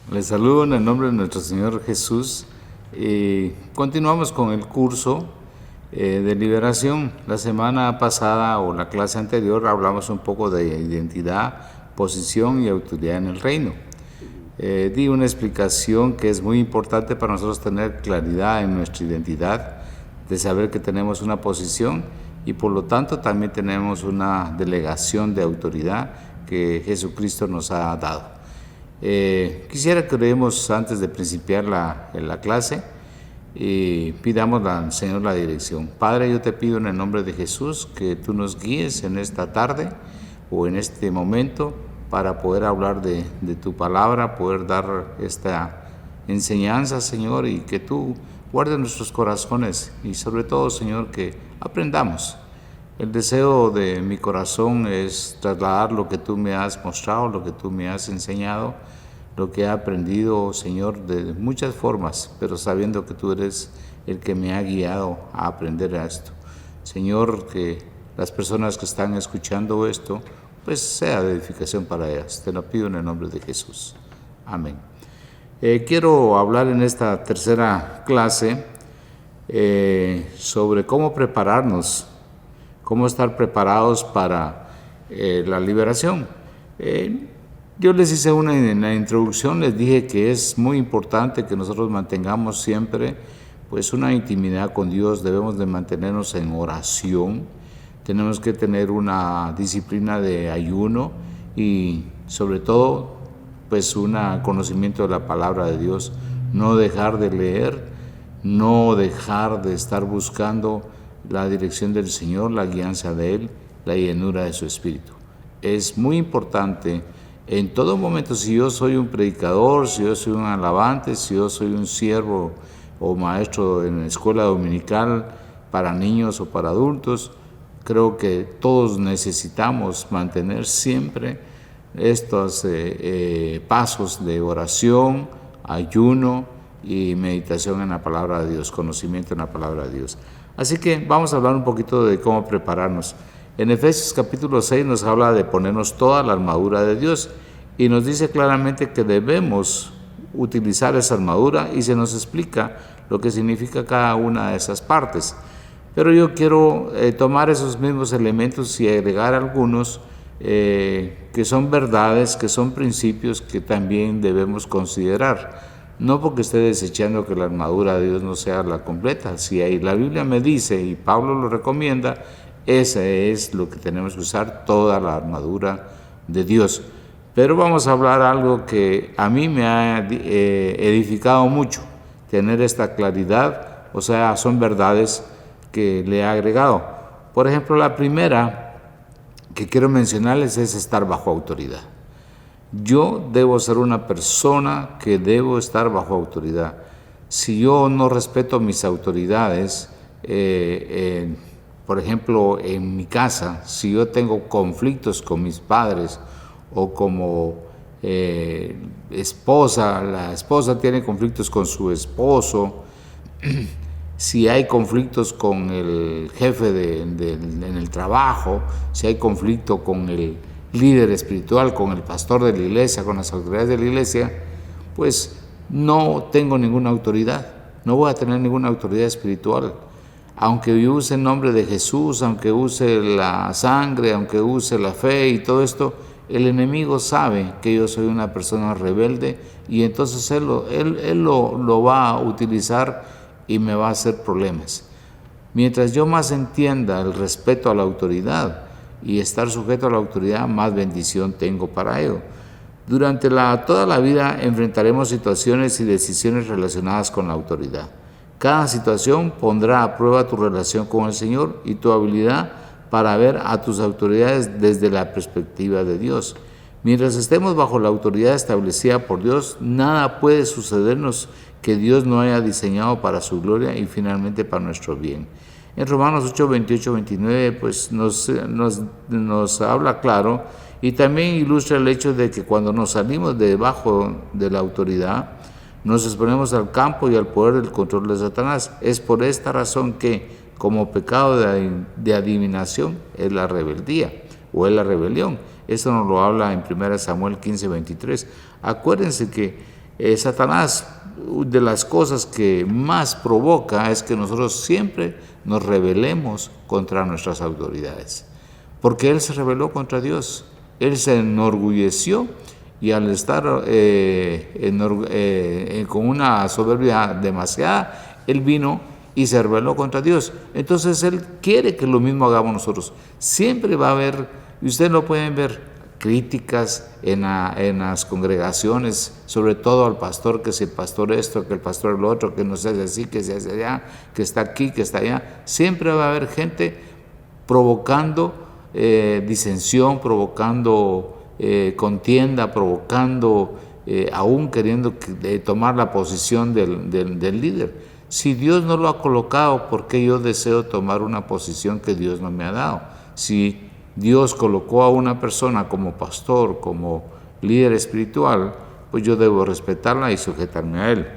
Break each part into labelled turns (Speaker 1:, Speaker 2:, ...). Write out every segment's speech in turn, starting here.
Speaker 1: Les saludo en el nombre de nuestro Señor Jesús y continuamos con el curso de liberación. La semana pasada o la clase anterior hablamos un poco de identidad, posición y autoridad en el reino. Di una explicación que es muy importante para nosotros tener claridad en nuestra identidad, de saber que tenemos una posición y por lo tanto también tenemos una delegación de autoridad que Jesucristo nos ha dado. Quisiera que oremos antes de principiar la clase y pidamos al Señor la dirección. Padre, yo te pido en el nombre de Jesús que tú nos guíes en esta tarde o en este momento para poder hablar de tu palabra, poder dar esta enseñanza, Señor, y que tú guardes nuestros corazones y sobre todo, Señor, que aprendamos. El deseo de mi corazón es trasladar lo que tú me has mostrado, lo que tú me has enseñado, lo que he aprendido, Señor, de muchas formas, pero sabiendo que tú eres el que me ha guiado a aprender esto. Señor, que las personas que están escuchando esto, pues sea de edificación para ellas. Te lo pido en el nombre de Jesús. Amén. Quiero hablar en esta tercera clase sobre cómo prepararnos, cómo estar preparados para la liberación. Yo les hice en la introducción, les dije que es muy importante que nosotros mantengamos siempre pues una intimidad con Dios, debemos de mantenernos en oración, tenemos que tener una disciplina de ayuno y sobre todo pues un conocimiento de la palabra de Dios, no dejar de leer, no dejar de estar buscando la dirección del Señor, la guianza de Él, la llenura de su Espíritu. Es muy importante en todo momento, si yo soy un predicador, si yo soy un alabante, si yo soy un siervo o maestro en escuela dominical para niños o para adultos, creo que todos necesitamos mantener siempre estos pasos de oración, ayuno y meditación en la palabra de Dios, conocimiento en la palabra de Dios. Así que vamos a hablar un poquito de cómo prepararnos. En Efesios capítulo 6 nos habla de ponernos toda la armadura de Dios y nos dice claramente que debemos utilizar esa armadura y se nos explica lo que significa cada una de esas partes. Pero yo quiero tomar esos mismos elementos y agregar algunos que son verdades, que son principios que también debemos considerar. No porque esté desechando que la armadura de Dios no sea la completa. Si ahí la Biblia me dice, y Pablo lo recomienda, esa es lo que tenemos que usar, toda la armadura de Dios. Pero vamos a hablar algo que a mí me ha edificado mucho, tener esta claridad, o sea, son verdades que le he agregado. Por ejemplo, la primera que quiero mencionarles es estar bajo autoridad. Yo debo ser una persona que debo estar bajo autoridad. Si yo no respeto mis autoridades, por ejemplo, en mi casa, si yo tengo conflictos con mis padres o como esposa, la esposa tiene conflictos con su esposo, si hay conflictos con el jefe en el trabajo, si hay conflicto con el líder espiritual, con el pastor de la iglesia, con las autoridades de la iglesia, pues no tengo ninguna autoridad, no voy a tener ninguna autoridad espiritual. Aunque yo use el nombre de Jesús, aunque use la sangre, aunque use la fe y todo esto, el enemigo sabe que yo soy una persona rebelde y entonces él lo va a utilizar y me va a hacer problemas. Mientras yo más entienda el respeto a la autoridad y estar sujeto a la autoridad, más bendición tengo para ello. Durante toda la vida enfrentaremos situaciones y decisiones relacionadas con la autoridad. Cada situación pondrá a prueba tu relación con el Señor y tu habilidad para ver a tus autoridades desde la perspectiva de Dios. Mientras estemos bajo la autoridad establecida por Dios, nada puede sucedernos que Dios no haya diseñado para su gloria y finalmente para nuestro bien. En Romanos 8, 28, 29 pues nos habla claro y también ilustra el hecho de que cuando nos salimos debajo de la autoridad, nos exponemos al campo y al poder del control de Satanás. Es por esta razón que, como pecado de adivinación, es la rebeldía o es la rebelión. Esto nos lo habla en 1 Samuel 15, 23. Acuérdense que Satanás, de las cosas que más provoca es que nosotros siempre nos rebelemos contra nuestras autoridades, porque él se rebeló contra Dios, él se enorgulleció y al estar con una soberbia demasiada, él vino y se rebeló contra Dios. Entonces él quiere que lo mismo hagamos nosotros. Siempre va a haber, y ustedes lo pueden ver, críticas en las congregaciones, sobre todo al pastor, que si el pastor esto, que el pastor el otro, que no se hace así, que se hace allá, que está aquí, que está allá. Siempre va a haber gente provocando disensión, provocando contienda, provocando, aún queriendo tomar la posición del líder. Si Dios no lo ha colocado, ¿por qué yo deseo tomar una posición que Dios no me ha dado? Si Dios colocó a una persona como pastor, como líder espiritual, pues yo debo respetarla y sujetarme a él.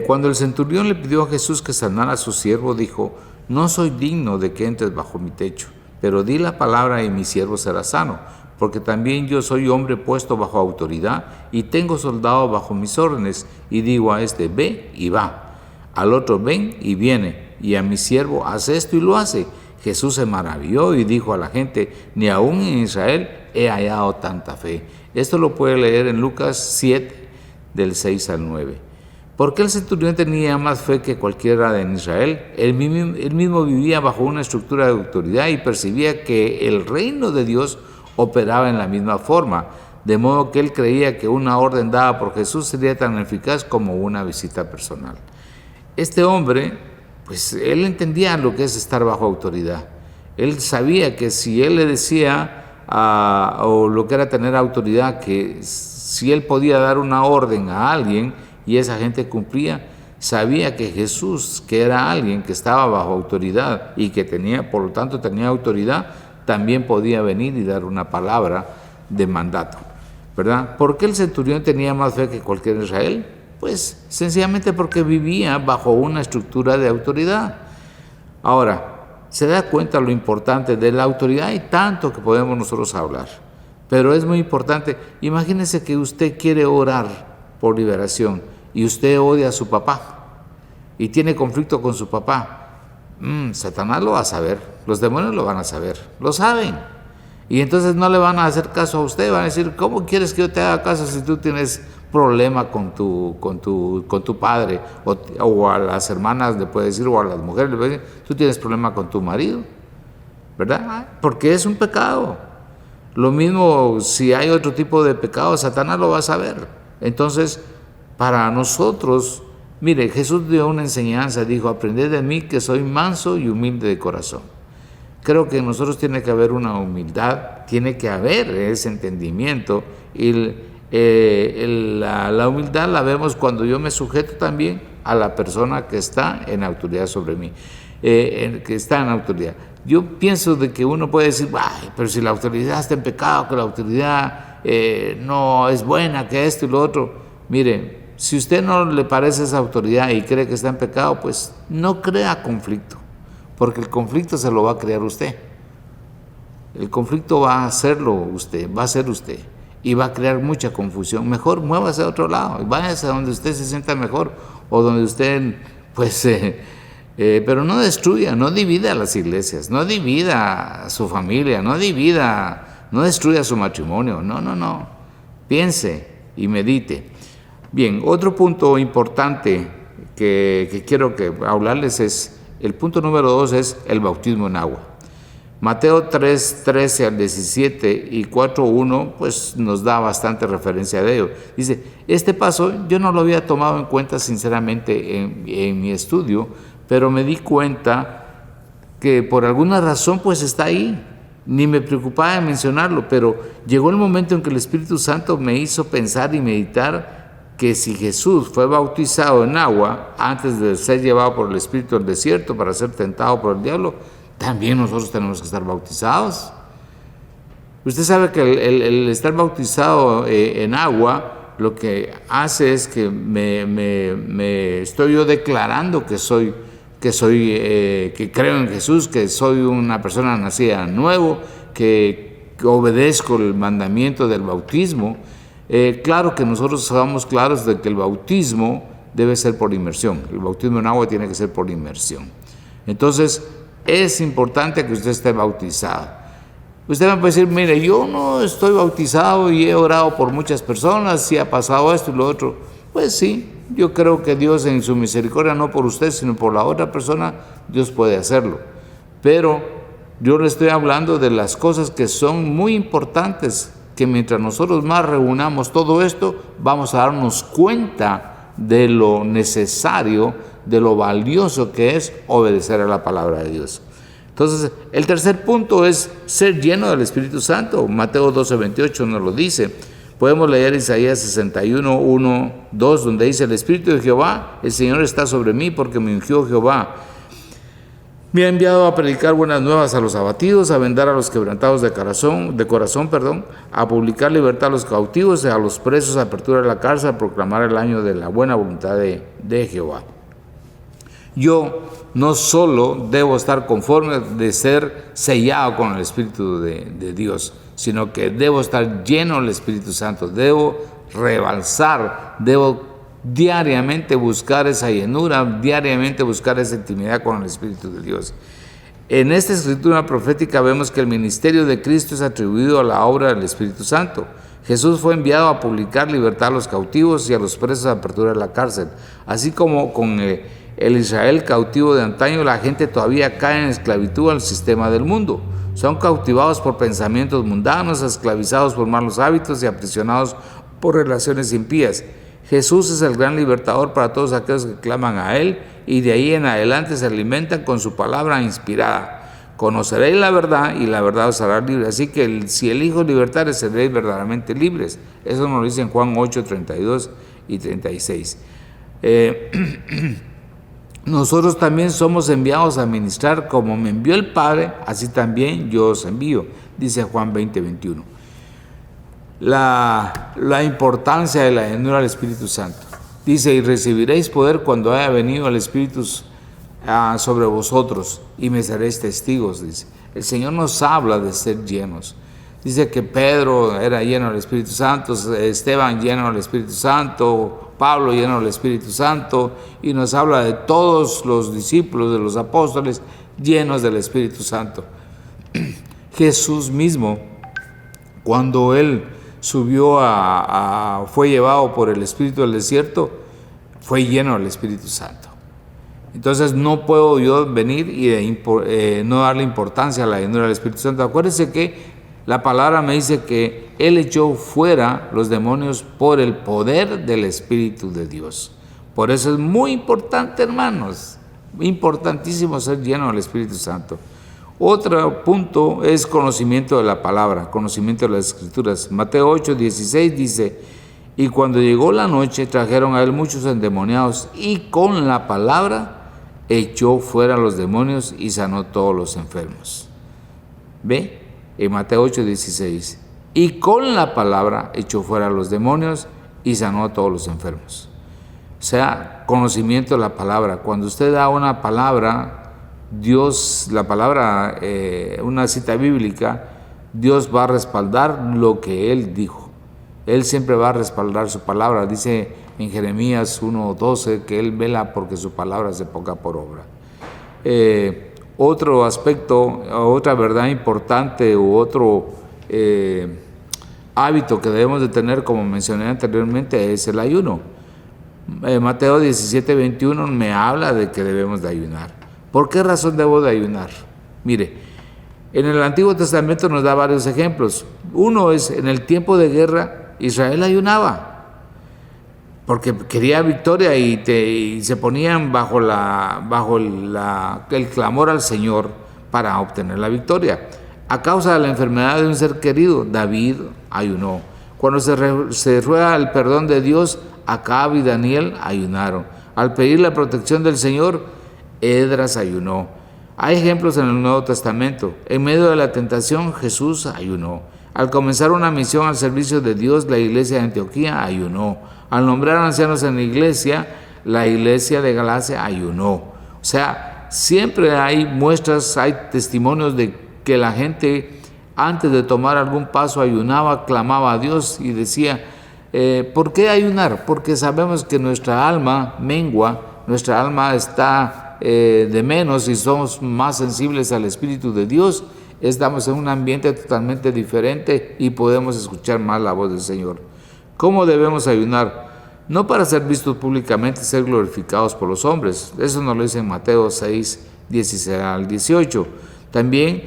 Speaker 1: Cuando el centurión le pidió a Jesús que sanara a su siervo, dijo: no soy digno de que entres bajo mi techo, pero di la palabra y mi siervo será sano, porque también yo soy hombre puesto bajo autoridad y tengo soldados bajo mis órdenes, y digo a este: ve, y va; al otro: ven, y viene; y a mi siervo: haz esto, y lo hace. Jesús se maravilló y dijo a la gente: ni aún en Israel he hallado tanta fe. Esto lo puede leer en Lucas 7, del 6 al 9. ¿Por qué el centurión tenía más fe que cualquiera en Israel? Él mismo vivía bajo una estructura de autoridad y percibía que el reino de Dios operaba en la misma forma, de modo que él creía que una orden dada por Jesús sería tan eficaz como una visita personal. Este hombre, pues él entendía lo que es estar bajo autoridad. Él sabía que si él le decía, o lo que era tener autoridad, que si él podía dar una orden a alguien y esa gente cumplía, sabía que Jesús, que era alguien que estaba bajo autoridad y que tenía, por lo tanto tenía autoridad, también podía venir y dar una palabra de mandato, ¿verdad? ¿Por qué el centurión tenía más fe que cualquier Israel? Pues sencillamente porque vivía bajo una estructura de autoridad. Ahora, se da cuenta lo importante de la autoridad y tanto que podemos nosotros hablar, pero es muy importante. Imagínese que usted quiere orar por liberación y usted odia a su papá y tiene conflicto con su papá. Satanás lo va a saber, los demonios lo van a saber, lo saben. Y entonces no le van a hacer caso a usted, van a decir: ¿cómo quieres que yo te haga caso si tú tienes problema con tu padre? O a las hermanas le puede decir, o a las mujeres le puede decir: tú tienes problema con tu marido, ¿verdad? Porque es un pecado. Lo mismo si hay otro tipo de pecado, Satanás lo va a saber. Entonces, para nosotros, mire, Jesús dio una enseñanza, dijo: aprended de mí que soy manso y humilde de corazón. Creo que en nosotros tiene que haber una humildad, tiene que haber ese entendimiento, y la humildad la vemos cuando yo me sujeto también a la persona que está en autoridad sobre mí, que está en autoridad. Yo pienso de que uno puede decir: ay, pero si la autoridad está en pecado, que la autoridad no es buena, que esto y lo otro. Mire, si usted no le parece esa autoridad y cree que está en pecado, pues no crea conflicto, porque el conflicto se lo va a crear usted. El conflicto va a hacerlo usted, va a ser usted, y va a crear mucha confusión. Mejor muévase a otro lado, váyase a donde usted se sienta mejor, o donde usted, pues, pero no destruya, no divida las iglesias, no divida a su familia, no destruya su matrimonio, no. Piense y medite. Bien, otro punto importante que quiero hablarles es, el punto número 2 es el bautismo en agua. Mateo 3, 13 al 17 y 4, 1, pues nos da bastante referencia de ello. Dice: este paso yo no lo había tomado en cuenta sinceramente en mi estudio, pero me di cuenta que por alguna razón pues está ahí. Ni me preocupaba en mencionarlo, pero llegó el momento en que el Espíritu Santo me hizo pensar y meditar que si Jesús fue bautizado en agua antes de ser llevado por el Espíritu al desierto para ser tentado por el diablo, también nosotros tenemos que estar bautizados. Usted sabe que el estar bautizado en agua lo que hace es que me estoy yo declarando que creo en Jesús, que soy una persona nacida de nuevo, que obedezco el mandamiento del bautismo. Claro que nosotros estamos claros de que el bautismo debe ser por inmersión. El bautismo en agua tiene que ser por inmersión. Entonces, es importante que usted esté bautizado. Usted me puede decir, mire, yo no estoy bautizado y he orado por muchas personas y ha pasado esto y lo otro. Pues sí, yo creo que Dios en su misericordia, no por usted, sino por la otra persona, Dios puede hacerlo. Pero yo le estoy hablando de las cosas que son muy importantes, que mientras nosotros más reunamos todo esto, vamos a darnos cuenta de lo necesario, de lo valioso que es obedecer a la palabra de Dios. Entonces, el tercer punto es ser lleno del Espíritu Santo. Mateo 12:28 nos lo dice. Podemos leer Isaías 61, 1, 2, donde dice: el Espíritu de Jehová, el Señor está sobre mí, porque me ungió Jehová. Me ha enviado a predicar buenas nuevas a los abatidos, a vendar a los quebrantados de corazón, a publicar libertad a los cautivos, a los presos, apertura de la cárcel, a proclamar el año de la buena voluntad de Jehová. Yo no solo debo estar conforme de ser sellado con el Espíritu de Dios, sino que debo estar lleno del Espíritu Santo, debo rebalsar, debo diariamente buscar esa llenura, diariamente buscar esa intimidad con el Espíritu de Dios. En esta escritura profética vemos que el ministerio de Cristo es atribuido a la obra del Espíritu Santo. Jesús fue enviado a publicar libertad a los cautivos y a los presos, a apertura de la cárcel. Así como con el Israel cautivo de antaño, la gente todavía cae en esclavitud al sistema del mundo. Son cautivados por pensamientos mundanos, esclavizados por malos hábitos y aprisionados por relaciones impías. Jesús es el gran libertador para todos aquellos que claman a Él y de ahí en adelante se alimentan con su palabra inspirada. Conoceréis la verdad y la verdad os hará libres. Así que si el Hijo libertare, seréis verdaderamente libres. Eso nos lo dice en Juan 8, 32 y 36. Nosotros también somos enviados a ministrar como me envió el Padre, así también yo os envío, dice Juan 20, 21. La importancia de la llenura del Espíritu Santo. Dice: y recibiréis poder cuando haya venido el Espíritu sobre vosotros y me seréis testigos, dice. El Señor nos habla de ser llenos. Dice que Pedro era lleno del Espíritu Santo, Esteban lleno del Espíritu Santo, Pablo lleno del Espíritu Santo, y nos habla de todos los discípulos, de los apóstoles llenos del Espíritu Santo. Jesús mismo, cuando Él subió fue llevado por el Espíritu al desierto, fue lleno del Espíritu Santo. Entonces no puedo yo venir y no darle importancia a la llenura del Espíritu Santo. Acuérdense que la palabra me dice que Él echó fuera los demonios por el poder del Espíritu de Dios. Por eso es muy importante, hermanos, importantísimo ser lleno del Espíritu Santo. Otro punto es conocimiento de la palabra, conocimiento de las Escrituras. Mateo 8, 16 dice: y cuando llegó la noche trajeron a Él muchos endemoniados y con la palabra echó fuera los demonios y sanó todos los enfermos. ¿Ve? En Mateo 8, 16. Y con la palabra echó fuera los demonios y sanó a todos los enfermos. O sea, conocimiento de la palabra. Cuando usted da una palabra, Dios, la palabra, una cita bíblica, Dios va a respaldar lo que Él dijo. Él siempre va a respaldar su palabra. Dice en Jeremías 1:12 que Él vela porque su palabra se ponga por obra. Otro aspecto, otra verdad importante u otro hábito que debemos de tener, como mencioné anteriormente, es el ayuno. Mateo 17, 21 me habla de que debemos de ayunar. ¿Por qué razón debo de ayunar? Mire, en el Antiguo Testamento nos da varios ejemplos. Uno es, en el tiempo de guerra, Israel ayunaba porque quería victoria y se ponían bajo el clamor al Señor para obtener la victoria. A causa de la enfermedad de un ser querido, David ayunó. Cuando se ruega el perdón de Dios, Acab y Daniel ayunaron. Al pedir la protección del Señor, Esdras ayunó. Hay ejemplos en el Nuevo Testamento. En medio de la tentación, Jesús ayunó. Al comenzar una misión al servicio de Dios, la iglesia de Antioquía ayunó. Al nombrar ancianos en la iglesia de Galacia ayunó. O sea, siempre hay muestras, hay testimonios de que la gente antes de tomar algún paso ayunaba, clamaba a Dios y decía: ¿Por qué ayunar? Porque sabemos que nuestra alma mengua, nuestra alma está de menos y somos más sensibles al Espíritu de Dios. Estamos en un ambiente totalmente diferente y podemos escuchar más la voz del Señor. ¿Cómo debemos ayunar? No para ser vistos públicamente y ser glorificados por los hombres. Eso nos lo dice en Mateo 6, 16 al 18. También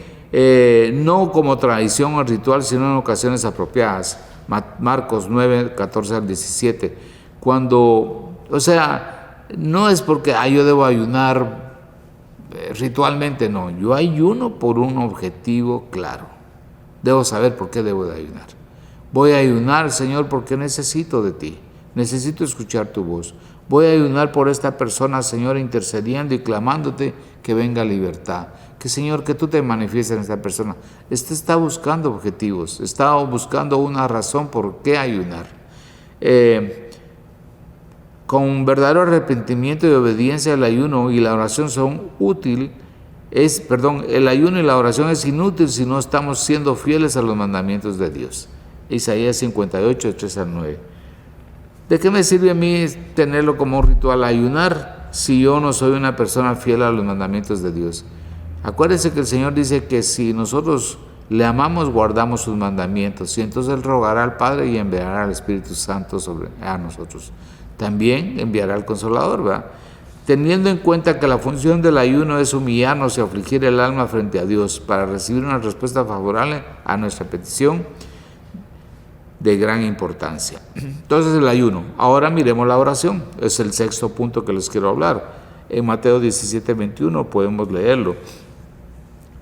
Speaker 1: no como tradición o ritual, sino en ocasiones apropiadas. Marcos 9, 14 al 17. No es porque yo debo ayunar ritualmente, no. Yo ayuno por un objetivo claro. Debo saber por qué debo de ayunar. Voy a ayunar, Señor, porque necesito de ti. Necesito escuchar tu voz. Voy a ayunar por esta persona, Señor, intercediendo y clamándote que venga libertad. Que, Señor, que tú te manifiestes en esta persona. Está buscando objetivos, está buscando una razón por qué ayunar. Con verdadero arrepentimiento y obediencia, el ayuno y la oración son útil. El ayuno y la oración es inútil si no estamos siendo fieles a los mandamientos de Dios. Isaías 58, 3 al 9. ¿De qué me sirve a mí tenerlo como un ritual ayunar si yo no soy una persona fiel a los mandamientos de Dios? Acuérdense que el Señor dice que si nosotros le amamos, guardamos sus mandamientos, y entonces Él rogará al Padre y enviará al Espíritu Santo a nosotros. También enviará al Consolador, ¿verdad? Teniendo en cuenta que la función del ayuno es humillarnos y afligir el alma frente a Dios para recibir una respuesta favorable a nuestra petición de gran importancia. Entonces el ayuno. Ahora miremos la oración. Es el sexto punto que les quiero hablar. En Mateo 17, 21 podemos leerlo.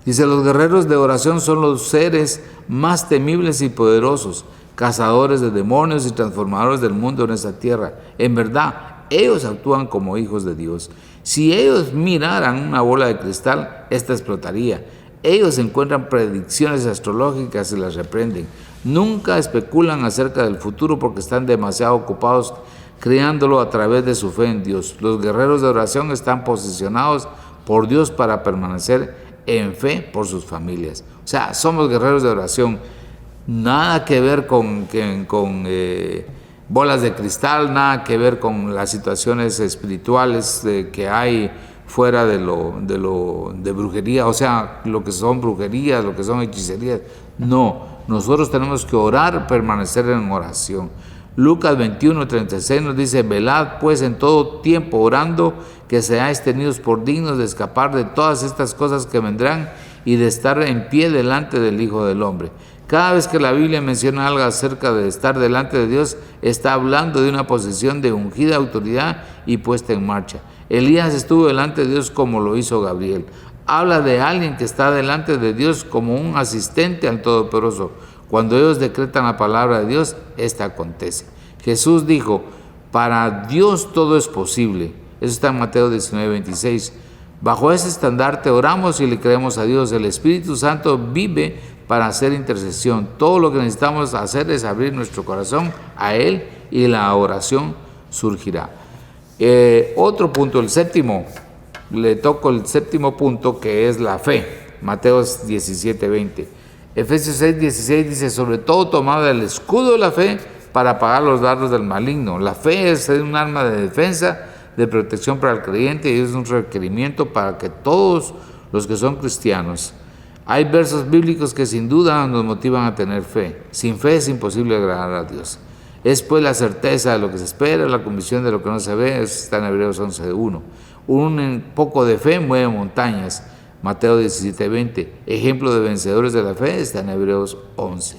Speaker 1: Dice, los guerreros de oración son los seres más temibles y poderosos, cazadores de demonios y transformadores del mundo en esta tierra. En verdad, ellos actúan como hijos de Dios. Si ellos miraran una bola de cristal, esta explotaría. Ellos encuentran predicciones astrológicas y las reprenden. Nunca especulan acerca del futuro porque están demasiado ocupados creándolo a través de su fe en Dios. Los guerreros de oración están posicionados por Dios para permanecer en fe por sus familias. O sea, somos guerreros de oración. Nada que ver con bolas de cristal, nada que ver con las situaciones espirituales que hay fuera de brujería, o sea, lo que son brujerías, lo que son hechicerías. No, nosotros tenemos que orar, permanecer en oración. Lucas 21, 36 nos dice, velad pues en todo tiempo orando, que seáis tenidos por dignos de escapar de todas estas cosas que vendrán y de estar en pie delante del Hijo del Hombre. Cada vez que la Biblia menciona algo acerca de estar delante de Dios, está hablando de una posición de ungida autoridad y puesta en marcha. Elías estuvo delante de Dios como lo hizo Gabriel. Habla de alguien que está delante de Dios como un asistente al Todopoderoso. Cuando ellos decretan la palabra de Dios, esta acontece. Jesús dijo, para Dios todo es posible. Eso está en Mateo 19, 26. Bajo ese estandarte oramos y le creemos a Dios. El Espíritu Santo vive para hacer intercesión. Todo lo que necesitamos hacer es abrir nuestro corazón a Él y la oración surgirá. Otro punto, el séptimo, le toco el séptimo punto, que es la fe. Mateo 17, 20. Efesios 6, 16 dice, sobre todo tomad el escudo de la fe para apagar los dardos del maligno. La fe es un arma de defensa, de protección para el creyente, y es un requerimiento para que todos los que son cristianos. Hay versos bíblicos que sin duda nos motivan a tener fe. Sin fe es imposible agradar a Dios. Es pues la certeza de lo que se espera, la convicción de lo que no se ve, está en Hebreos 11:1. Un poco de fe mueve montañas, Mateo 17:20. Ejemplo de vencedores de la fe está en Hebreos 11.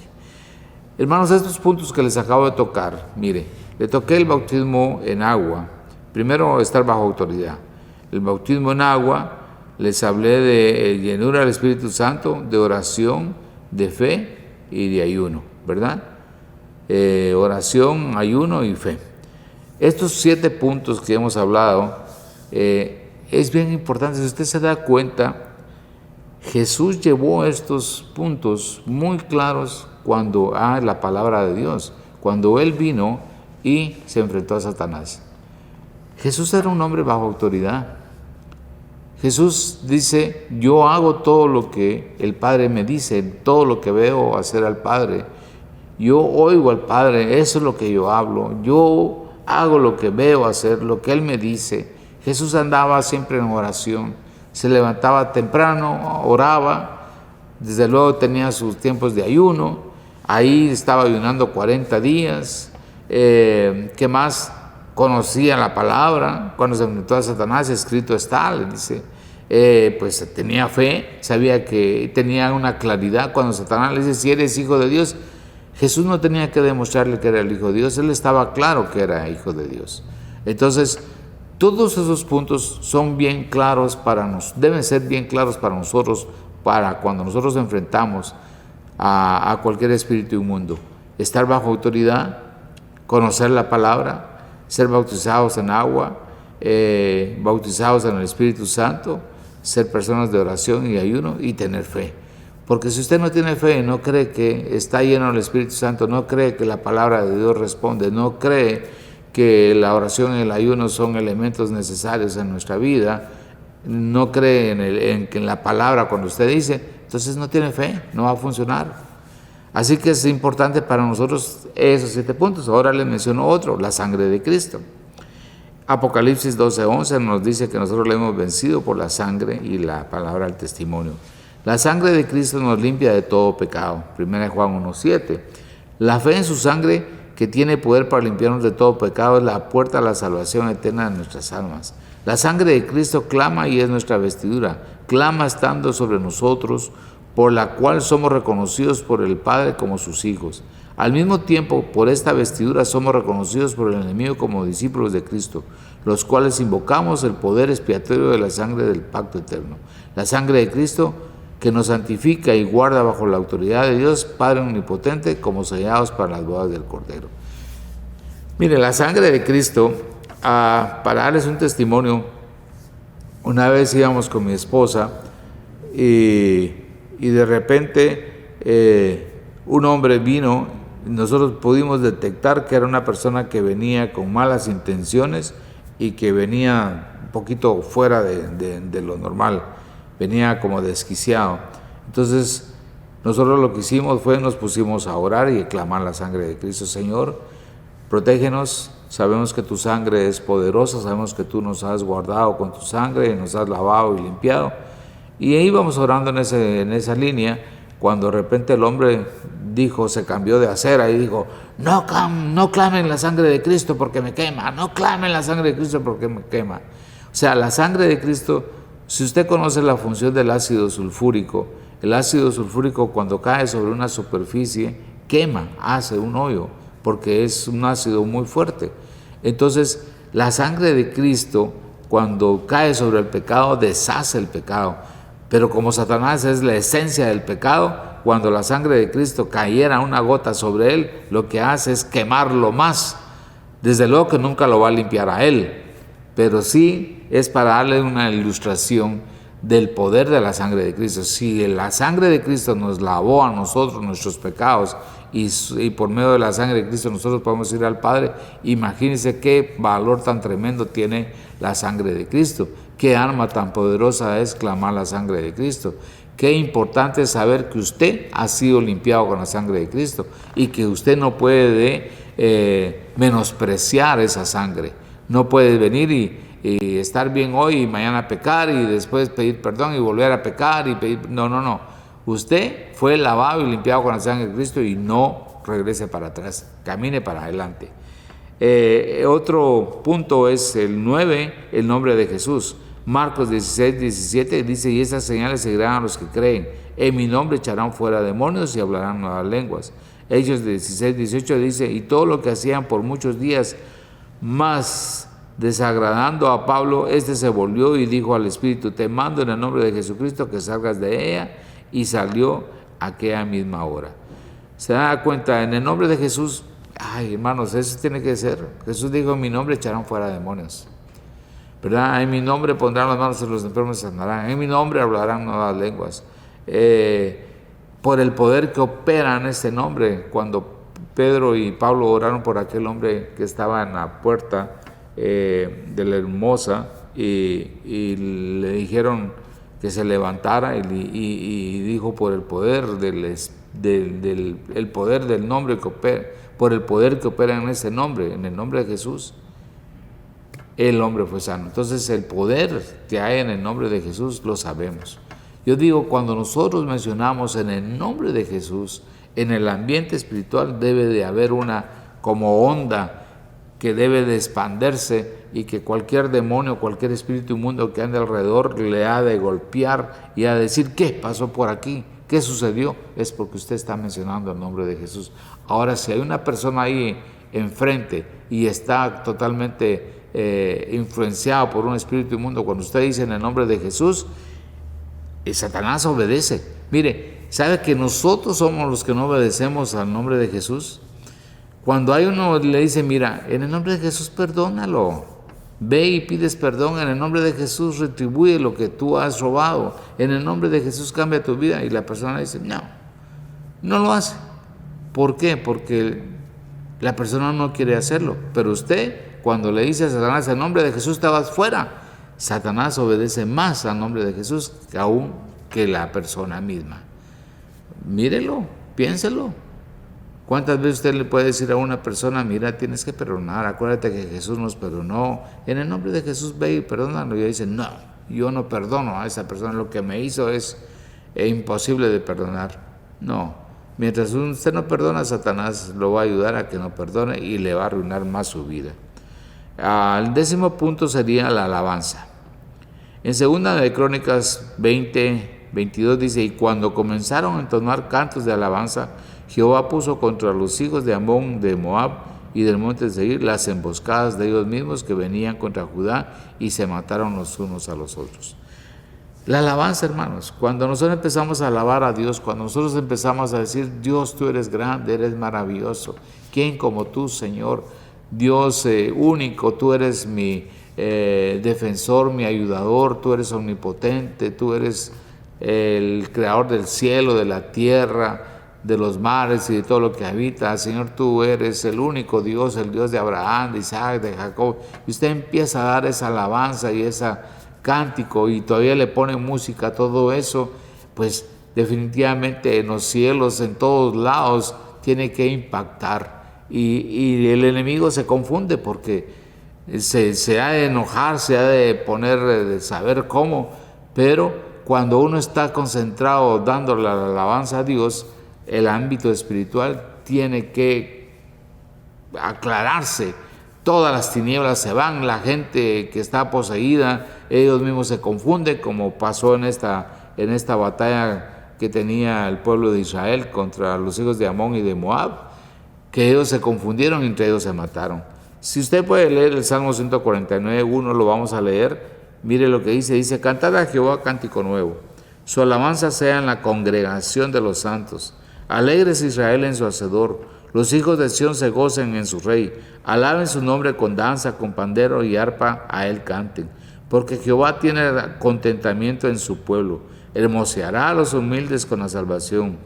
Speaker 1: Hermanos, estos puntos que les acabo de tocar, mire, le toqué el bautismo en agua. Primero, estar bajo autoridad. El bautismo en agua, les hablé de llenura del Espíritu Santo, de oración, de fe y de ayuno, ¿verdad? Oración, ayuno y fe. Estos 7 puntos que hemos hablado es bien importante. Si usted se da cuenta, Jesús llevó estos puntos muy claros cuando la palabra de Dios, cuando Él vino y se enfrentó a Satanás. Jesús era un hombre bajo autoridad. Jesús dice, yo hago todo lo que el Padre me dice, todo lo que veo hacer al Padre. yo oigo al Padre, eso es lo que yo hablo, yo hago lo que veo hacer, lo que Él me dice. Jesús andaba siempre en oración, se levantaba temprano, oraba, desde luego tenía sus tiempos de ayuno, ahí estaba ayunando 40 días, ¿qué más? Conocía la palabra, cuando se enfrentó a Satanás, escrito está, le dice, pues tenía fe, sabía que tenía una claridad. Cuando Satanás le dice, si eres hijo de Dios, Jesús no tenía que demostrarle que era el hijo de Dios, él estaba claro que era hijo de Dios. Entonces, todos esos puntos son bien claros para nosotros, deben ser bien claros para nosotros, para cuando nosotros enfrentamos a cualquier espíritu inmundo. Estar bajo autoridad, conocer la palabra, ser bautizados en agua, bautizados en el Espíritu Santo, ser personas de oración y ayuno y tener fe. Porque si usted no tiene fe, no cree que está lleno del Espíritu Santo, no cree que la palabra de Dios responde, no cree que la oración y el ayuno son elementos necesarios en nuestra vida, no cree en la palabra cuando usted dice, entonces no tiene fe, no va a funcionar. Así que es importante para nosotros esos 7 puntos. Ahora les menciono otro, la sangre de Cristo. Apocalipsis 12:11 nos dice que nosotros le hemos vencido por la sangre y la palabra del testimonio. La sangre de Cristo nos limpia de todo pecado. 1 Juan 1:7. La fe en su sangre, que tiene poder para limpiarnos de todo pecado, es la puerta a la salvación eterna de nuestras almas. La sangre de Cristo clama y es nuestra vestidura. Clama estando sobre nosotros, por la cual somos reconocidos por el Padre como sus hijos. Al mismo tiempo, por esta vestidura somos reconocidos por el enemigo como discípulos de Cristo, los cuales invocamos el poder expiatorio de la sangre del pacto eterno. La sangre de Cristo, que nos santifica y guarda bajo la autoridad de Dios, Padre omnipotente, como sellados para las bodas del Cordero. Mire, la sangre de Cristo, para darles un testimonio, una vez íbamos con mi esposa y de repente un hombre vino, y nosotros pudimos detectar que era una persona que venía con malas intenciones y que venía un poquito fuera de lo normal, venía como desquiciado. Entonces nosotros lo que hicimos fue nos pusimos a orar y a clamar la sangre de Cristo. Señor, protégenos, sabemos que tu sangre es poderosa, sabemos que tú nos has guardado con tu sangre, nos has lavado y limpiado. Y ahí íbamos orando en esa línea, cuando de repente el hombre dijo, se cambió de acera y dijo, no clamen la sangre de Cristo porque me quema, no clamen la sangre de Cristo porque me quema. O sea, la sangre de Cristo, si usted conoce la función del ácido sulfúrico, el ácido sulfúrico cuando cae sobre una superficie, quema, hace un hoyo, porque es un ácido muy fuerte. Entonces, la sangre de Cristo, cuando cae sobre el pecado, deshace el pecado. Pero como Satanás es la esencia del pecado, cuando la sangre de Cristo cayera una gota sobre él, lo que hace es quemarlo más. Desde luego que nunca lo va a limpiar a él, pero sí es para darle una ilustración del poder de la sangre de Cristo. Si la sangre de Cristo nos lavó a nosotros nuestros pecados y por medio de la sangre de Cristo nosotros podemos ir al Padre, imagínense qué valor tan tremendo tiene la sangre de Cristo. Qué arma tan poderosa es clamar la sangre de Cristo. Qué importante es saber que usted ha sido limpiado con la sangre de Cristo y que usted no puede menospreciar esa sangre. No puede venir y estar bien hoy y mañana pecar y después pedir perdón y volver a pecar y pedir... No. Usted fue lavado y limpiado con la sangre de Cristo y no regrese para atrás, camine para adelante. Otro punto es el 9, el nombre de Jesús. Marcos 16:17 dice, y estas señales seguirán a los que creen. En mi nombre echarán fuera demonios y hablarán nuevas lenguas. Hechos 16:18 dice, y todo lo que hacían por muchos días, más desagradando a Pablo, este se volvió y dijo al Espíritu, te mando en el nombre de Jesucristo que salgas de ella, y salió aquella misma hora. Se da cuenta, en el nombre de Jesús, ay hermanos, eso tiene que ser. Jesús dijo, en mi nombre echarán fuera demonios, ¿verdad? En mi nombre pondrán las manos en los enfermos y sanarán, en mi nombre hablarán nuevas lenguas. Por el poder que opera en este nombre, cuando Pedro y Pablo oraron por aquel hombre que estaba en la puerta de la Hermosa y le dijeron que se levantara y dijo, por el poder del Espíritu el poder del nombre que opera, por el poder que opera en ese nombre, en el nombre de Jesús, el hombre fue sano. Entonces el poder que hay en el nombre de Jesús lo sabemos. Yo digo, cuando nosotros mencionamos en el nombre de Jesús, en el ambiente espiritual debe de haber una como onda que debe de expandirse y que cualquier demonio, cualquier espíritu inmundo que ande alrededor le ha de golpear y ha de decir, ¿qué pasó por aquí? ¿Qué sucedió? Es porque usted está mencionando el nombre de Jesús. Ahora, si hay una persona ahí enfrente y está totalmente influenciado por un espíritu inmundo, cuando usted dice en el nombre de Jesús, Satanás obedece. Mire, ¿sabe que nosotros somos los que no obedecemos al nombre de Jesús? Cuando hay uno le dice, mira, en el nombre de Jesús perdónalo, ve y pides perdón, en el nombre de Jesús retribuye lo que tú has robado, en el nombre de Jesús cambia tu vida, y la persona dice, no lo hace. ¿Por qué? Porque la persona no quiere hacerlo, pero usted, cuando le dice a Satanás, en el nombre de Jesús te vas fuera, Satanás obedece más al nombre de Jesús aún que la persona misma. Mírelo, piénselo. ¿Cuántas veces usted le puede decir a una persona, mira, tienes que perdonar, acuérdate que Jesús nos perdonó, en el nombre de Jesús ve y perdónalo? Y ella dice, no, yo no perdono a esa persona, lo que me hizo es imposible de perdonar. No, mientras usted no perdona, Satanás lo va a ayudar a que no perdone y le va a arruinar más su vida. El 10º punto sería la alabanza. En 2 de Crónicas 20:22 dice, y cuando comenzaron a entonar cantos de alabanza, Jehová puso contra los hijos de Amón, de Moab y del monte de Seir las emboscadas de ellos mismos que venían contra Judá, y se mataron los unos a los otros. La alabanza, hermanos, cuando nosotros empezamos a alabar a Dios, cuando nosotros empezamos a decir, Dios, tú eres grande, eres maravilloso, ¿quién como tú, Señor? Dios único, tú eres mi defensor, mi ayudador, tú eres omnipotente, tú eres el creador del cielo, de la tierra, de los mares y de todo lo que habita. Señor, tú eres el único Dios, el Dios de Abraham, de Isaac, de Jacob. Y usted empieza a dar esa alabanza y ese cántico, y todavía le pone música a todo eso, pues definitivamente en los cielos, en todos lados, tiene que impactar. Y el enemigo se confunde porque se ha de enojar, se ha de poner, de saber cómo, pero cuando uno está concentrado dando la alabanza a Dios, el ámbito espiritual tiene que aclararse. Todas las tinieblas se van, la gente que está poseída, ellos mismos se confunden, como pasó en esta batalla que tenía el pueblo de Israel contra los hijos de Amón y de Moab, que ellos se confundieron y entre ellos se mataron. Si usted puede leer el Salmo 149:1, lo vamos a leer. Mire lo que dice, cantad a Jehová cántico nuevo, su alabanza sea en la congregación de los santos. Alegres Israel en su hacedor, los hijos de Sión se gocen en su rey. Alaben su nombre con danza, con pandero y arpa a él canten. Porque Jehová tiene contentamiento en su pueblo, hermoseará a los humildes con la salvación.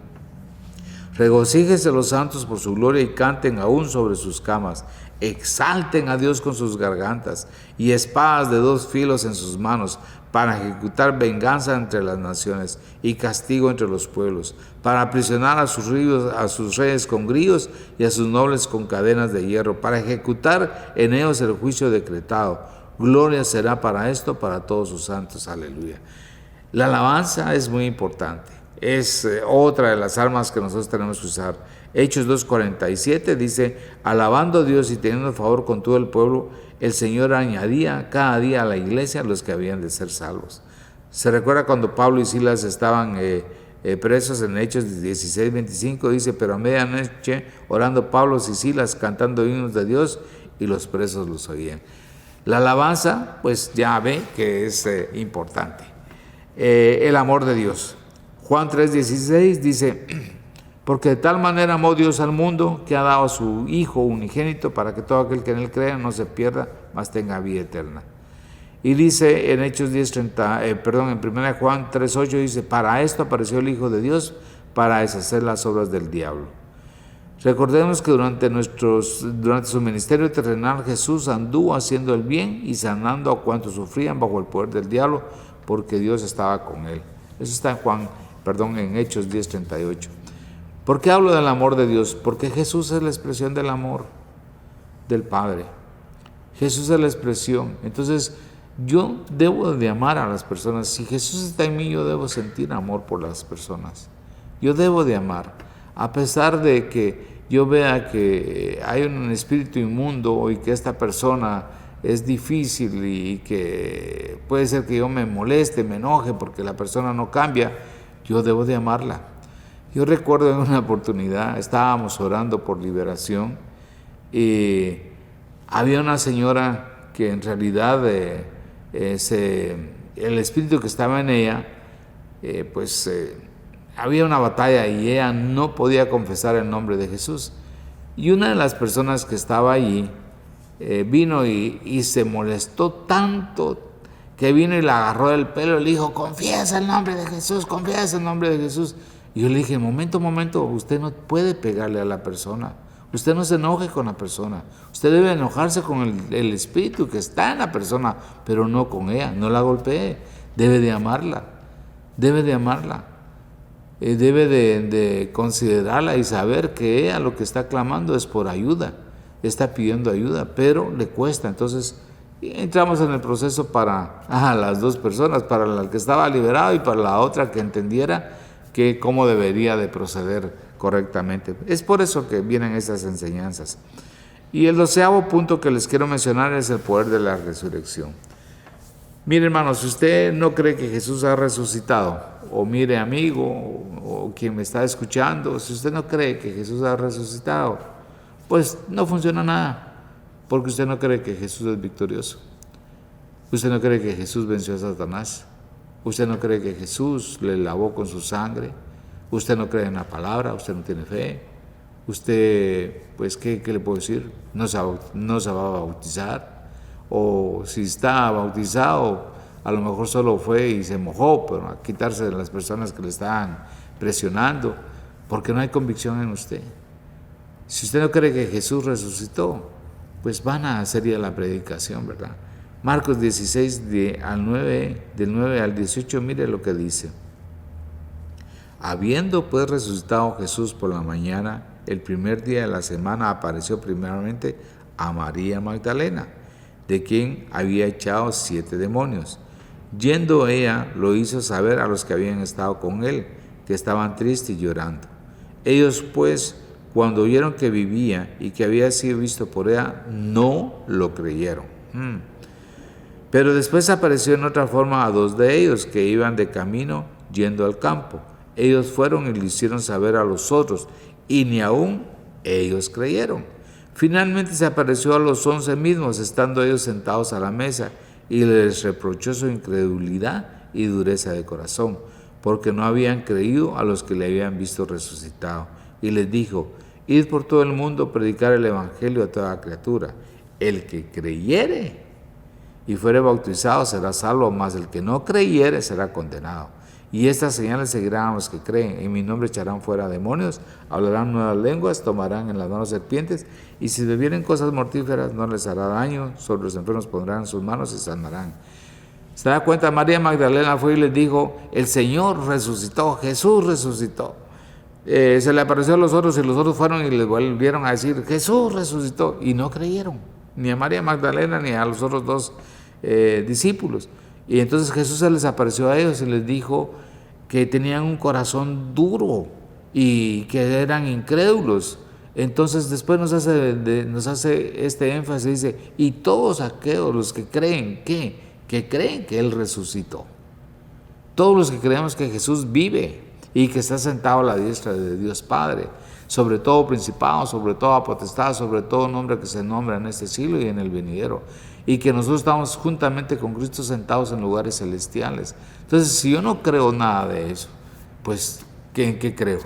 Speaker 1: Regocíjese los santos por su gloria y canten aún sobre sus camas. Exalten a Dios con sus gargantas y espadas de 2 filos en sus manos, para ejecutar venganza entre las naciones y castigo entre los pueblos, para aprisionar a sus reyes con grillos y a sus nobles con cadenas de hierro, para ejecutar en ellos el juicio decretado. Gloria será para esto, para todos sus santos. Aleluya. La alabanza es muy importante. Es otra de las armas que nosotros tenemos que usar. Hechos 2:47 dice, alabando a Dios y teniendo favor con todo el pueblo, el Señor añadía cada día a la iglesia los que habían de ser salvos. Se recuerda cuando Pablo y Silas estaban presos en Hechos 16:25, dice, pero a medianoche orando Pablo y Silas, cantando himnos de Dios, y los presos los oían. La alabanza, pues ya ve que es importante. El amor de Dios. Juan 3:16 dice, porque de tal manera amó Dios al mundo que ha dado a su Hijo unigénito para que todo aquel que en él crea no se pierda, mas tenga vida eterna. Y dice en Hechos en 1 Juan 3:8 dice, para esto apareció el Hijo de Dios, para deshacer las obras del diablo. Recordemos que durante su ministerio terrenal Jesús anduvo haciendo el bien y sanando a cuantos sufrían bajo el poder del diablo, porque Dios estaba con él. Eso está en Hechos 10:38. ¿Por qué hablo del amor de Dios? Porque Jesús es la expresión del amor del Padre. Jesús es la expresión. Entonces, yo debo de amar a las personas. Si Jesús está en mí, yo debo sentir amor por las personas. Yo debo de amar. A pesar de que yo vea que hay un espíritu inmundo y que esta persona es difícil y que puede ser que yo me moleste, me enoje porque la persona no cambia, yo debo de amarla. Yo recuerdo en una oportunidad, estábamos orando por liberación y había una señora que en realidad el espíritu que estaba en ella, había una batalla y ella no podía confesar el nombre de Jesús. Y una de las personas que estaba allí vino y se molestó tanto que vino y la agarró del pelo y le dijo: confiesa el nombre de Jesús, confiesa el nombre de Jesús. Y yo le dije: momento, usted no puede pegarle a la persona. Usted no se enoje con la persona. Usted debe enojarse con el espíritu que está en la persona, pero no con ella. No la golpee. Debe de amarla. Debe de amarla. Debe de considerarla y saber que ella lo que está clamando es por ayuda. Está pidiendo ayuda, pero le cuesta. Entonces, entramos en el proceso para las dos personas, para la que estaba liberado y para la otra que entendiera cómo debería de proceder correctamente. Es por eso que vienen esas enseñanzas. Y el 12º punto que les quiero mencionar es el poder de la resurrección. Mire, hermanos, si usted no cree que Jesús ha resucitado, o mire, amigo, o quien me está escuchando, si usted no cree que Jesús ha resucitado, pues no funciona nada, porque usted no cree que Jesús es victorioso. Usted no cree que Jesús venció a Satanás. Usted no cree que Jesús le lavó con su sangre. Usted no cree en la palabra, usted no tiene fe. Usted, pues, ¿qué le puedo decir? No se va a bautizar. O si está bautizado, a lo mejor solo fue y se mojó, pero a quitarse de las personas que le estaban presionando, porque no hay convicción en usted. Si usted no cree que Jesús resucitó, pues vana sería la predicación, ¿verdad? Marcos 16, del 9 al 18, mire lo que dice. Habiendo pues resucitado Jesús por la mañana, el primer día de la semana apareció primeramente a María Magdalena, de quien había echado 7 demonios. Yendo ella, lo hizo saber a los que habían estado con él, que estaban tristes y llorando. Ellos pues, cuando oyeron que vivía y que había sido visto por ella, no lo creyeron. Pero después apareció en otra forma a 2 de ellos que iban de camino yendo al campo. Ellos fueron y le hicieron saber a los otros, y ni aún ellos creyeron. Finalmente se apareció a los 11 mismos, estando ellos sentados a la mesa, y les reprochó su incredulidad y dureza de corazón, porque no habían creído a los que le habían visto resucitado. Y les dijo: id por todo el mundo, predicar el evangelio a toda criatura. El que creyere y fuere bautizado será salvo, mas el que no creyere será condenado. Y estas señales seguirán a los que creen. En mi nombre echarán fuera demonios, hablarán nuevas lenguas, tomarán en las manos serpientes, y si bebieren cosas mortíferas no les hará daño. Sobre los enfermos pondrán sus manos y sanarán. ¿Se da cuenta? María Magdalena fue y les dijo: el Señor resucitó, Jesús resucitó. Se le apareció a los otros y los otros fueron y les volvieron a decir: Jesús resucitó, y no creyeron, ni a María Magdalena ni a los otros 2 discípulos. Y entonces Jesús se les apareció a ellos y les dijo que tenían un corazón duro y que eran incrédulos. Entonces después nos hace este énfasis, dice: y todos aquellos los que creen, que creen que Él resucitó. Todos los que creemos que Jesús vive y que está sentado a la diestra de Dios Padre, sobre todo principado, sobre toda potestad, sobre todo nombre que se nombra en este siglo y en el venidero, y que nosotros estamos juntamente con Cristo sentados en lugares celestiales. Entonces, si yo no creo nada de eso, pues, ¿en qué creo?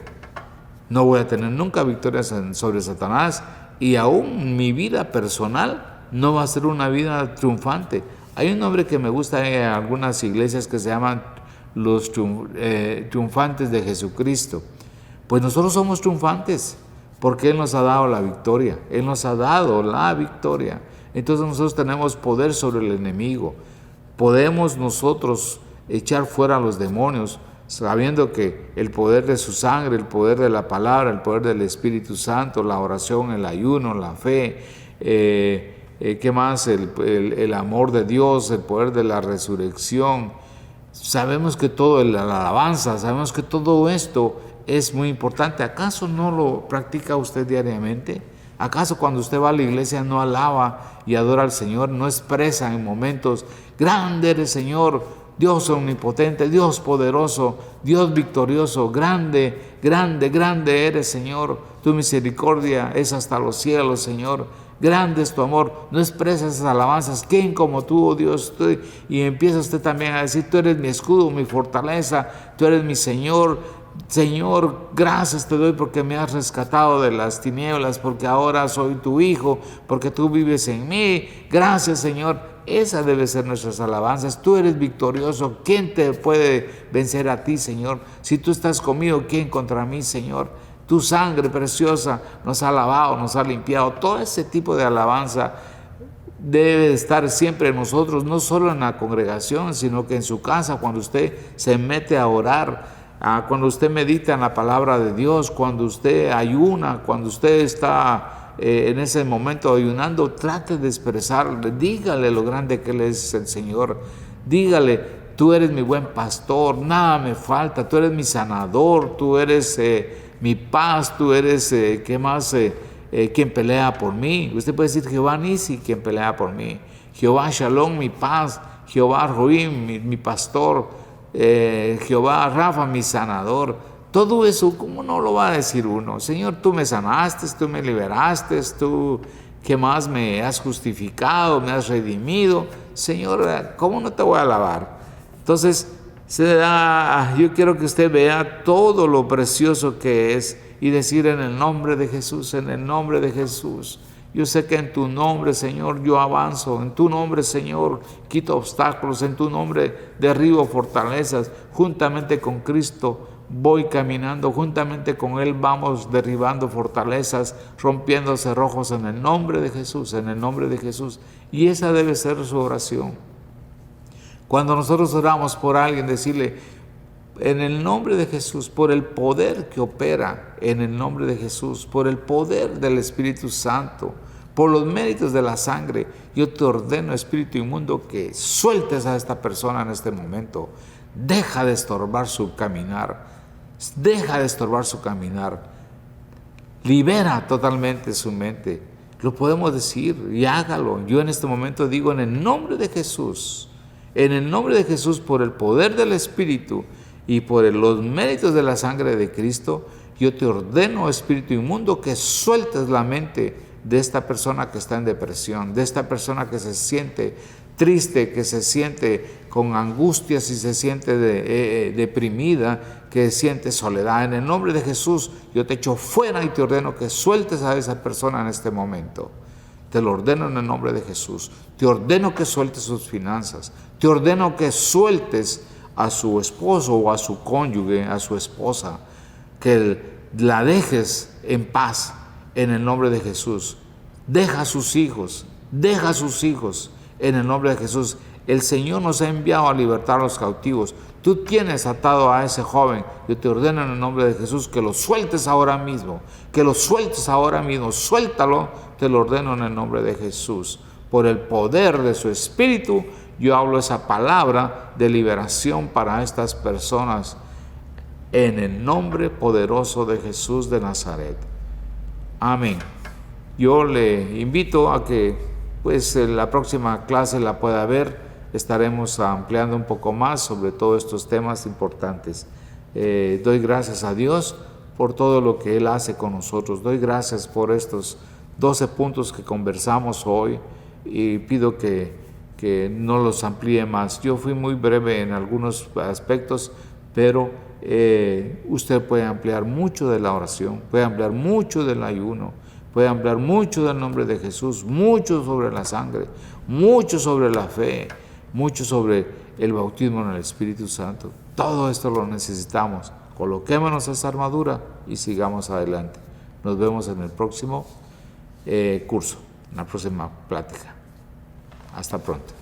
Speaker 1: No voy a tener nunca victorias sobre Satanás, y aún mi vida personal no va a ser una vida triunfante. Hay un nombre que me gusta en algunas iglesias que se llaman los triunfantes de Jesucristo. Pues nosotros somos triunfantes, porque Él nos ha dado la victoria. Él nos ha dado la victoria. Entonces nosotros tenemos poder sobre el enemigo. Podemos nosotros echar fuera a los demonios. sabiendo que el poder de su sangre, el poder de la palabra, el poder del Espíritu Santo, la oración, el ayuno, la fe, ¿qué más? El amor de Dios, el poder de la resurrección. Sabemos que todo, la alabanza, sabemos que todo esto es muy importante. ¿Acaso no lo practica usted diariamente? ¿Acaso cuando usted va a la iglesia no alaba y adora al Señor, no expresa en momentos: grande eres, Señor, Dios omnipotente, Dios poderoso, Dios victorioso, grande, grande, grande eres, Señor, tu misericordia es hasta los cielos, Señor, grande es tu amor? No expresa esas alabanzas: ¿quién como tú, oh Dios? Y empieza usted también a decir: tú eres mi escudo, mi fortaleza, tú eres mi Señor. Señor, gracias te doy porque me has rescatado de las tinieblas, porque ahora soy tu hijo, porque tú vives en mí. Gracias, Señor. Esa debe ser nuestras alabanzas. Tú eres victorioso. ¿Quién te puede vencer a ti, Señor? Si tú estás conmigo, ¿quién contra mí, Señor? Tu sangre preciosa nos ha lavado, nos ha limpiado. Todo ese tipo de alabanza debe estar siempre en nosotros, no solo en la congregación, sino que en su casa, cuando usted se mete a orar, cuando usted medita en la palabra de Dios, cuando usted ayuna, cuando usted está en ese momento ayunando, trate de expresarle, dígale lo grande que Él es el Señor, dígale: tú eres mi buen pastor, nada me falta, tú eres mi sanador, tú eres mi paz, tú eres, ¿qué más? Quien pelea por mí. Usted puede decir: Jehová Nisi, quien pelea por mí, Jehová Shalom, mi paz, Jehová Roim, mi pastor, Jehová Rafa, mi sanador. Todo eso, ¿cómo no lo va a decir uno? Señor, tú me sanaste, tú me liberaste, tú, ¿qué más? Me has justificado, me has redimido. Señor, ¿cómo no te voy a alabar? Entonces, yo quiero que usted vea todo lo precioso que es y decir: en el nombre de Jesús, en el nombre de Jesús. Yo sé que en tu nombre, Señor, yo avanzo. En tu nombre, Señor, quito obstáculos. En tu nombre derribo fortalezas. Juntamente con Cristo voy caminando. Juntamente con Él vamos derribando fortalezas, rompiendo cerrojos en el nombre de Jesús, en el nombre de Jesús. Y esa debe ser su oración. Cuando nosotros oramos por alguien, decirle: en el nombre de Jesús, por el poder que opera en el nombre de Jesús, por el poder del Espíritu Santo, por los méritos de la sangre, yo te ordeno, espíritu inmundo, que sueltes a esta persona en este momento. Deja de estorbar su caminar. Deja de estorbar su caminar. Libera totalmente su mente. Lo podemos decir y hágalo. Yo en este momento digo: en el nombre de Jesús, en el nombre de Jesús, por el poder del Espíritu y por los méritos de la sangre de Cristo, yo te ordeno, espíritu inmundo, que sueltes la mente de esta persona que está en depresión, de esta persona que se siente triste, que se siente con angustias y se siente deprimida, que siente soledad. En el nombre de Jesús, yo te echo fuera y te ordeno que sueltes a esa persona en este momento. Te lo ordeno en el nombre de Jesús. Te ordeno que sueltes sus finanzas. Te ordeno que sueltes a su esposo o a su cónyuge, a su esposa, que la dejes en paz en el nombre de Jesús. Deja a sus hijos en el nombre de Jesús. El Señor nos ha enviado a libertar a los cautivos. Tú tienes atado a ese joven. Yo te ordeno en el nombre de Jesús que lo sueltes ahora mismo, suéltalo, te lo ordeno en el nombre de Jesús. Por el poder de su Espíritu, yo hablo esa palabra de liberación para estas personas en el nombre poderoso de Jesús de Nazaret. Amén. Yo le invito a que la próxima clase la pueda ver. Estaremos ampliando un poco más sobre todos estos temas importantes. Doy gracias a Dios por todo lo que Él hace con nosotros. Doy gracias por estos 12 puntos que conversamos hoy y pido que no los amplíe más. Yo fui muy breve en algunos aspectos, pero usted puede ampliar mucho de la oración, puede ampliar mucho del ayuno, puede ampliar mucho del nombre de Jesús, mucho sobre la sangre, mucho sobre la fe, mucho sobre el bautismo en el Espíritu Santo. Todo esto lo necesitamos. Coloquémonos esa armadura y sigamos adelante. Nos vemos en el próximo curso, en la próxima plática. Hasta pronto.